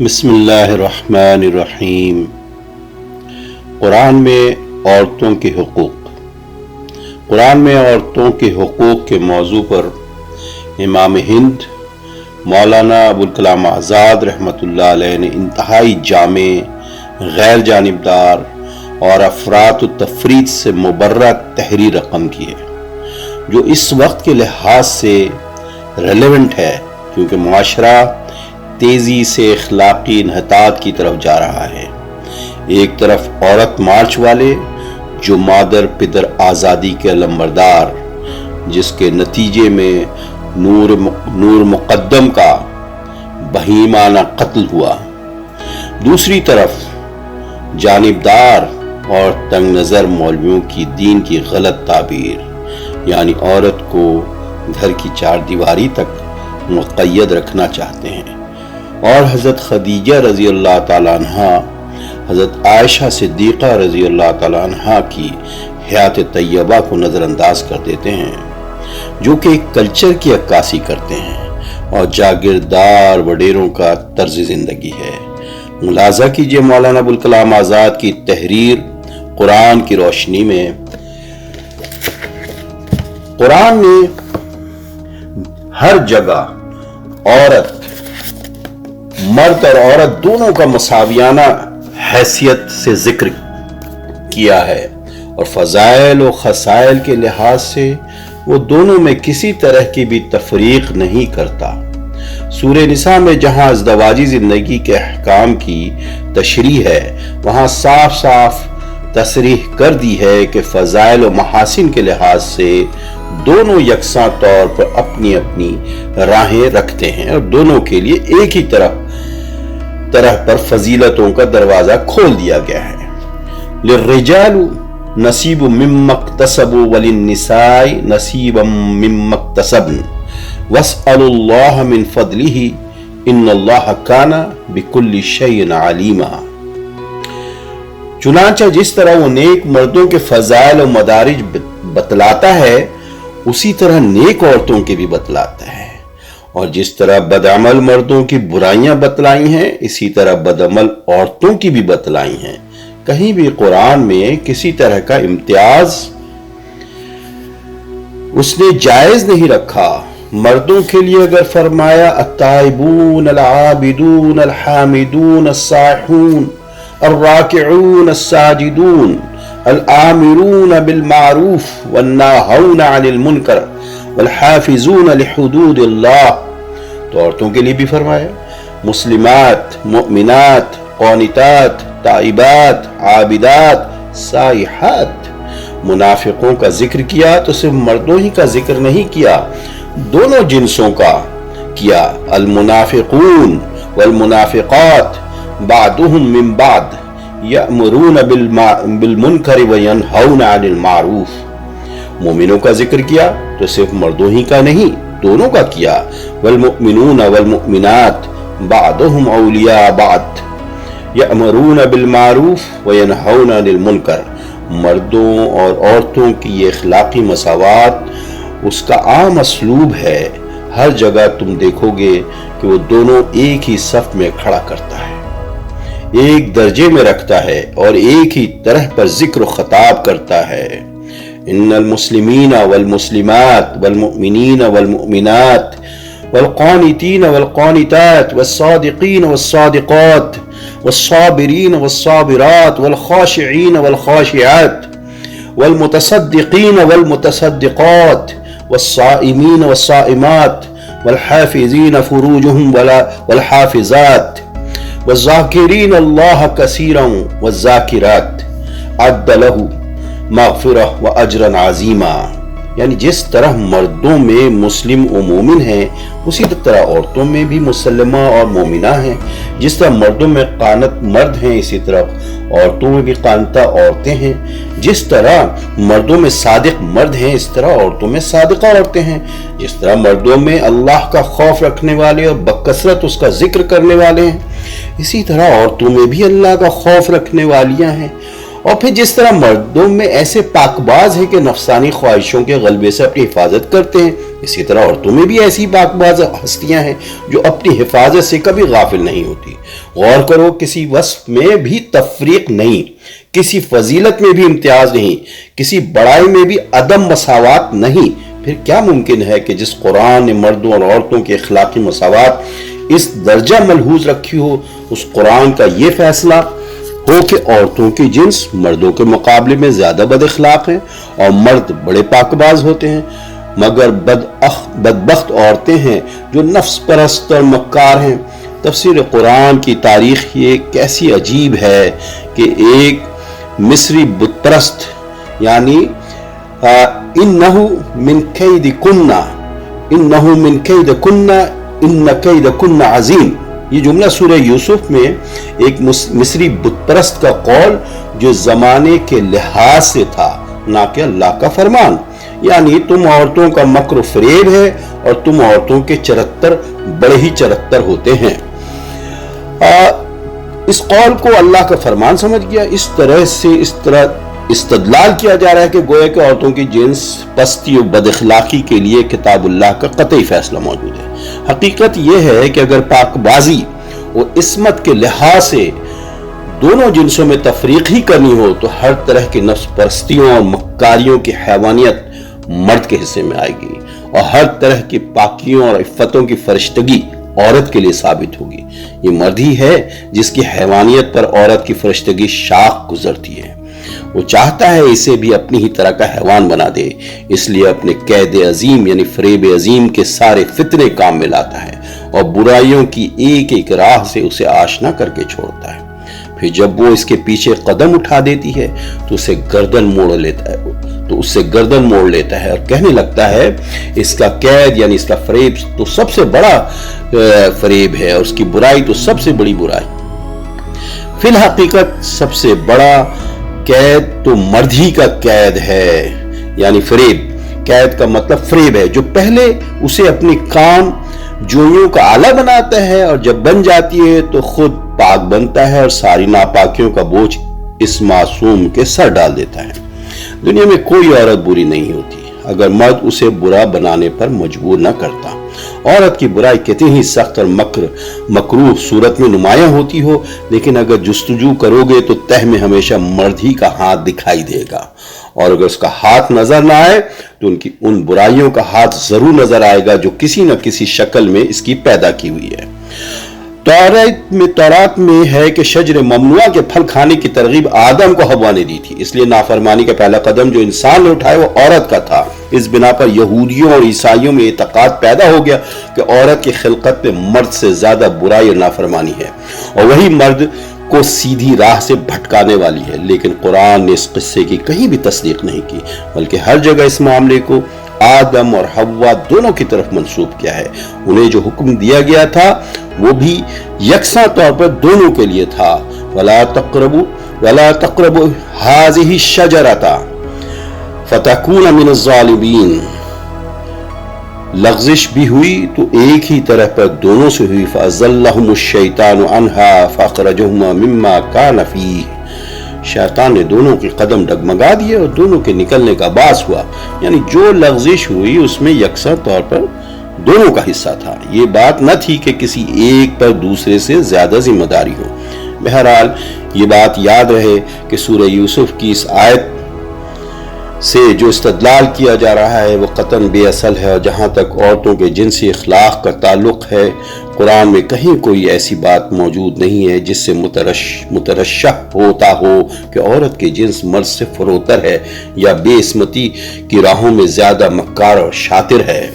بسم اللہ الرحمن الرحیم۔ قرآن میں عورتوں کے حقوق۔ قرآن میں عورتوں کے حقوق کے موضوع پر امام ہند مولانا ابوالکلام آزاد رحمۃ اللہ علیہ نے انتہائی جامع، غیر جانبدار اور افراط و تفریط سے مبرہ تحریر رقم کی ہے، جو اس وقت کے لحاظ سے ریلیونٹ ہے، کیونکہ معاشرہ تیزی سے اخلاقی انحطاط کی طرف جا رہا ہے۔ ایک طرف عورت مارچ والے، جو مادر پدر آزادی کے علمبردار، جس کے نتیجے میں نور مقدم کا بہیمانہ قتل ہوا، دوسری طرف جانبدار اور تنگ نظر مولویوں کی دین کی غلط تعبیر، یعنی عورت کو گھر کی چار دیواری تک مقید رکھنا چاہتے ہیں، اور حضرت خدیجہ رضی اللہ تعالیٰ عنہ، حضرت عائشہ صدیقہ رضی اللہ تعالیٰ عنہ کی حیات طیبہ کو نظر انداز کر دیتے ہیں، جو کہ ایک کلچر کی عکاسی کرتے ہیں اور جاگیردار وڈیروں کا طرز زندگی ہے۔ ملاحظہ کیجئے مولانا ابوالکلام آزاد کی تحریر قرآن کی روشنی میں۔ قرآن نے ہر جگہ عورت، مرد اور عورت دونوں کا مساویانہ حیثیت سے ذکر کیا ہے، اور فضائل و خصائل کے لحاظ سے وہ دونوں میں کسی طرح کی بھی تفریق نہیں کرتا۔ سورہ نساء میں جہاں ازدواجی زندگی کے احکام کی تشریح ہے، وہاں صاف صاف تصریح کر دی ہے کہ فضائل و محاسن کے لحاظ سے دونوں یکساں طور پر اپنی اپنی راہیں رکھتے ہیں، اور دونوں کے لیے ایک ہی طرح پر فضیلتوں کا دروازہ کھول دیا گیا ہے۔ للرجال نصیب مما اکتسبوا وللنساء نصیبا مما اکتسبن واسألوا اللہ من فضلہ ان اللہ کان بکل شیء علیما۔ چنانچہ جس طرح وہ نیک مردوں کے فضائل و مدارج بتلاتا ہے، اسی طرح نیک عورتوں کے بھی بتلاتا ہے، اور جس طرح بدعمل مردوں کی برائیاں بتلائی ہیں، اسی طرح بدعمل عورتوں کی بھی بتلائی ہیں۔ کہیں بھی قرآن میں کسی طرح کا امتیاز اس نے جائز نہیں رکھا۔ مردوں کے لیے اگر فرمایا التائبون العابدون الحامدون السائحون الراکعون الساجدون الآمرون بالمعروف والناہون عن المنکر والحافظون لحدود اللہ، تو عورتوں کے لیے بھی فرمایا مسلمات، مؤمنات، قانتات، تائبات، عابدات، سائحات۔ منافقوں کا ذکر کیا تو صرف مردوں ہی کا ذکر نہیں کیا، دونوں جنسوں کا کیا۔ المنافقون والمنافقات بعضهم من بعض یأمرون بالمنکر وینہون عن المعروف۔ مومنوں کا ذکر کیا تو صرف مردوں ہی کا نہیں، دونوں کا کیا۔ والمؤمنون والمؤمنات بعضهم اولیاء بعض یأمرون بالمعروف وینہون عن المنکر۔ مردوں اور عورتوں کی یہ اخلاقی مساوات اس کا عام اسلوب ہے۔ ہر جگہ تم دیکھو گے کہ وہ دونوں ایک ہی صف میں کھڑا کرتا ہے، ایک درجے میں رکھتا ہے، اور ایک ہی طرح پر ذکر و خطاب کرتا ہے۔ ان المسلمین والمسلمات والمؤمنین والمؤمنات والقانتین والقانتات والصادقین والصادقات والصابرین والصابرات والخاشعین والخاشعات والمتصدقین والمتصدقات والصائمین والصائمات والحافظین فروجهم والحافظات والذاکرین اللہ کثیرا والذاکرات اعد لہ مغفرہ و اجرا عظیما۔ یعنی جس طرح مردوں میں مسلم و مومن ہیں، اسی طرح عورتوں میں بھی مسلمہ اور مومنہ ہیں۔ جس طرح مردوں میں قانت مرد ہیں، اسی طرح عورتوں میں بھی قانتہ عورتیں ہیں۔ جس طرح مردوں میں صادق مرد ہیں، اس طرح عورتوں میں صادقہ عورتیں ہیں۔ جس طرح مردوں میں اللہ کا خوف رکھنے والے اور بکثرت اس کا ذکر کرنے والے ہیں، اسی طرح عورتوں میں بھی اللہ کا خوف رکھنے والیاں ہیں، اور پھر جس طرح مردوں میں ایسے پاکباز ہیں کہ نفسانی خواہشوں کے غلبے سے اپنی حفاظت کرتے ہیں، اسی طرح عورتوں میں بھی ایسی پاکباز ہستیاں ہیں جو اپنی حفاظت سے کبھی غافل نہیں ہوتی۔ غور کرو، کسی وصف میں بھی تفریق نہیں، کسی فضیلت میں بھی امتیاز نہیں، کسی بڑائی میں بھی عدم مساوات نہیں۔ پھر کیا ممکن ہے کہ جس قرآن نے مردوں اور عورتوں کے اخلاقی مساوات اس درجہ ملحوظ رکھی ہو، اس قرآن کا یہ فیصلہ ہو کہ عورتوں کی جنس مردوں کے مقابلے میں زیادہ بد اخلاق ہیں اور مرد بڑے پاکباز ہوتے ہیں، مگر بدبخت عورتیں ہیں جو نفس پرست اور مکار ہیں۔ تفسیر قرآن کی تاریخ یہ کیسی عجیب ہے کہ ایک مصری بت پرست یعنی انہو من کید کنہ ان کید کنہ عظیم، یہ جملہ سورہ یوسف میں ایک مصری بت پرست کا قول جو زمانے کے لحاظ سے تھا، نہ کہ اللہ کا فرمان، یعنی تم عورتوں کا مکر و فریب ہے اور تم عورتوں کے چرتر بڑے ہی چرتر ہوتے ہیں۔ اس قول کو اللہ کا فرمان سمجھ گیا، اس طرح استدلال کیا جا رہا ہے کہ گویا کہ عورتوں کی جنس پستی و بد اخلاقی کے لیے کتاب اللہ کا قطعی فیصلہ موجود ہے۔ حقیقت یہ ہے کہ اگر پاک بازی اور عصمت کے لحاظ سے دونوں جنسوں میں تفریق ہی کرنی ہو تو ہر طرح کی نفس پرستیوں اور مکاریوں کی حیوانیت مرد کے حصے میں آئے گی، اور ہر طرح کی پاکیوں اور عفتوں کی فرشتگی عورت کے لیے ثابت ہوگی۔ یہ مرد ہی ہے جس کی حیوانیت پر عورت کی فرشتگی شاخ گزرتی ہے۔ وہ چاہتا ہے اسے بھی اپنی ہی طرح کا حیوان بنا دے، اس لیے اپنے قید عظیم یعنی فریب عظیم کے سارے فتنے کام میں لاتا ہے اور برائیوں کی ایک ایک راہ سے اسے آشنا کر کے چھوڑتا ہے۔ پھر جب وہ اس کے پیچھے قدم اٹھا دیتی ہے تو اس سے گردن موڑ لیتا ہے اور کہنے لگتا ہے اس کا قید یعنی اس کا فریب تو سب سے بڑا فریب ہے اور اس کی برائی تو سب سے بڑی برائی۔ فی الحقیقت سب سے بڑا قید تو مرد ہی کا قید ہے، یعنی فریب۔ قید کا مطلب فریب ہے جو پہلے اسے اپنی کام جوئیوں کا آلہ بناتا ہے اور جب بن جاتی ہے تو خود پاک بنتا ہے اور ساری ناپاکیوں کا بوجھ اس معصوم کے سر ڈال دیتا ہے۔ دنیا میں کوئی عورت بری نہیں ہوتی اگر مرد اسے برا بنانے پر مجبور نہ کرتا۔ عورت کی برائی کتنی ہی سخت اور مکروہ صورت میں نمایاں ہوتی ہو، لیکن اگر جستجو کرو گے تو تہ میں ہمیشہ مرد ہی کا ہاتھ دکھائی دے گا، اور اگر اس کا ہاتھ نظر نہ آئے تو ان برائیوں کا ہاتھ ضرور نظر آئے گا جو کسی نہ کسی شکل میں اس کی پیدا کی ہوئی ہے۔ تورات میں ہے کہ شجر ممنوعہ کے پھل کھانے کی ترغیب آدم کو حوا نے دی تھی، اس لیے نافرمانی کا پہلا قدم جو انسان نے اٹھایا وہ عورت کا تھا۔ اس بنا پر یہودیوں اور عیسائیوں میں اعتقاد پیدا ہو گیا کہ عورت کی خلقت میں مرد سے زیادہ برائی اور نافرمانی ہے اور وہی مرد کو سیدھی راہ سے بھٹکانے والی ہے، لیکن قرآن نے اس قصے کی کہیں بھی تصدیق نہیں کی، بلکہ ہر جگہ اس معاملے کو آدم اور حوا دونوں کی طرف منسوب کیا ہے۔ انہیں جو حکم دیا گیا تھا وہ بھی یکساں طور پر دونوں کے لیے تھا۔ وَلَا تَقْرَبُوا هَٰذِهِ الشَّجَرَةَ فَتَكُونَ مِنَ الظَّالِمِينَ۔ لغزش بھی ہوئی تو ایک ہی طرح پر دونوں سے ہوئی۔ فَأَزَلَّهُمُ الشَّيْطَانُ عَنْهَا فَأَخْرَجَهُمَا مِمَّا كَانَ فِيهِ۔ شیطان نے دونوں کے قدم ڈگمگا دیے اور دونوں کے نکلنے کا باعث ہوا، یعنی جو لغزش ہوئی اس میں یکساں طور پر دونوں کا حصہ تھا۔ یہ بات نہ تھی کہ کسی ایک پر دوسرے سے زیادہ ذمہ داری ہو۔ بہرحال یہ بات یاد رہے کہ سورہ یوسف کی اس آیت سے جو استدلال کیا جا رہا ہے وہ قطعاً بے اصل ہے، اور جہاں تک عورتوں کے جنسی اخلاق کا تعلق ہے قرآن میں کہیں کوئی ایسی بات موجود نہیں ہے جس سے مترشح ہوتا ہو کہ عورت کی جنس مرد سے فروتر ہے یا بے عصمتی کی راہوں میں زیادہ مکار اور شاطر ہے۔